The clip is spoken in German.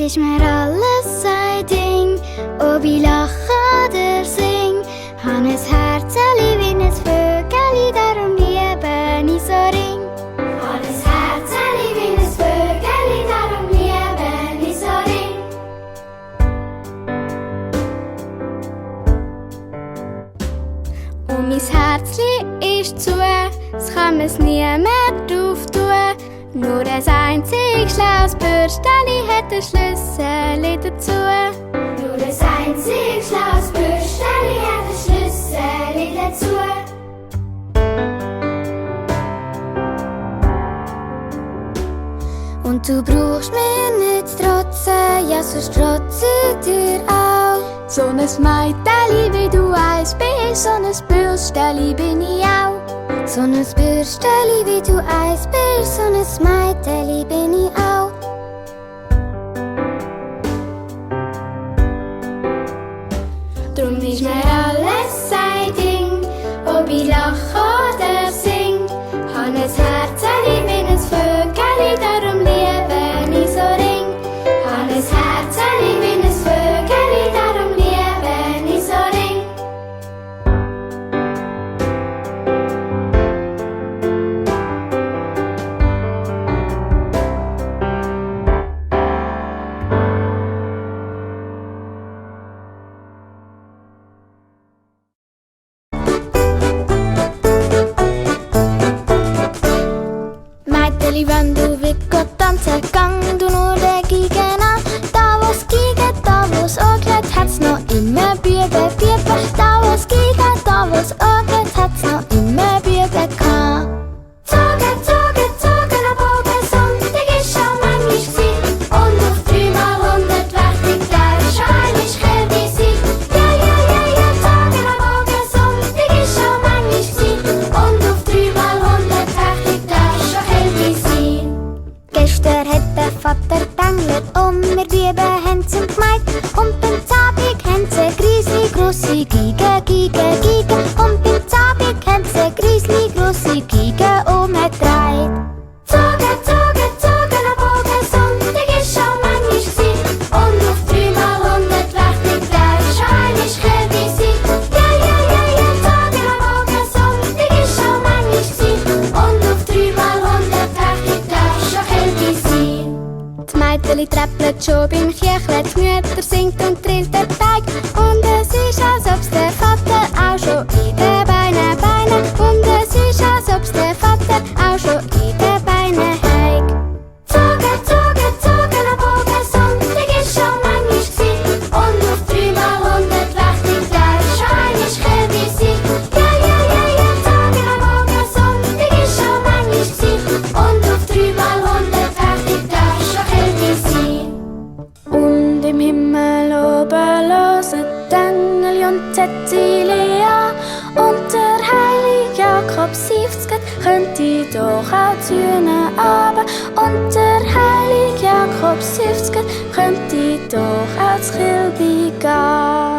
ist mir alles ein Ding, ob ich lache oder sing. Han ein Herzeli wie ein Vögeli, darum liebe ich so ring. Han ein Herzeli wie ein Vögeli, darum liebe ich so ring. Und mein Herzli ist zu, es kann mir's nie mehr drauf tun. Nur ein einziges schlaues Bürsteli hat ein Schlüssel dazu. Nur ein einziges schlaues Bürsteli hat ein Schlüssel dazu. Und du brauchst mir nicht trotzen, ja sonst trotze ich dir auch. So ein Mädeli wie du eins bist, so ein Bürsteli bin ich auch. So ein Bürsteli wie du eins bist, so ein Mädeli bin ich auch. Drum ist mir alles ein Ding, ob ich lache oder sing. Han ein Herzeli wie ein Vögeli, darum liebe ich so ring. Han ein Herzeli wie ein Vögeli, darum liebe ich so ring. Mädeli, wenn du willst tanzen, gang du nur dagegen an. Da wo's giget, da wo's oglet, hat's noch immer Bübe, Bübe. Da wo's giget, da wo's oglet, hat's noch immer Bübe gehabt. Zogen, zogen, zogen am Bogen, Sonntag ist schon manchmal gsi. Und auf 3x100 wichtig, der Schein ist Kälte sein. Ja, ja, ja, ja, zogen am Bogen, Sonntag ist schon manchmal gsi. Und auf 3x100 wichtig, der schon Kälte sein. Gestern hat der Vater denglet mir Büben haben sie gemeint. Und beim Zabig haben sie griesli grosse Giga, Giga, Giga. Und beim Zabig haben sie griesli grosse Giga umgedreht. Zogen, zogen, zogen am Bogen, Sonntag ist schon manchmal gsi. Und auf 3x100 wichtig, der Schein ist Kälte sein. Ja, ja, ja, ja, zogen am Bogen, Sonntag ist schon manchmal gsi. Und auf 3x100 wichtig, der schon Kälte sein. Die Mädeli treppelt schon beim Kirchlein, die Mütter singt und trillt den Teig. Und es ist, als ob's der Vater auch schon in den Beinen. Und es ist, als ob's der Vater auch schon in den Beinen heig. Zogen, zogen, zogen am Bogen, Sonntag ist schon manchmal gsi. Und auf 3x100 wichtig, der Schein ist Kälte sein. Ja, ja, ja, ja, zogen am Bogen, Sonntag ist schon manchmal gsi. Und auf 3x100 wichtig, der schon Kälte sein. Und im Himmel oben hören Engel und Cecilia. Und der heilige Jakob seufzt, könnte doch auch zu ihnen runter. Und der heilige Jakob seufzt, könnte doch auch zu Kilby gehen.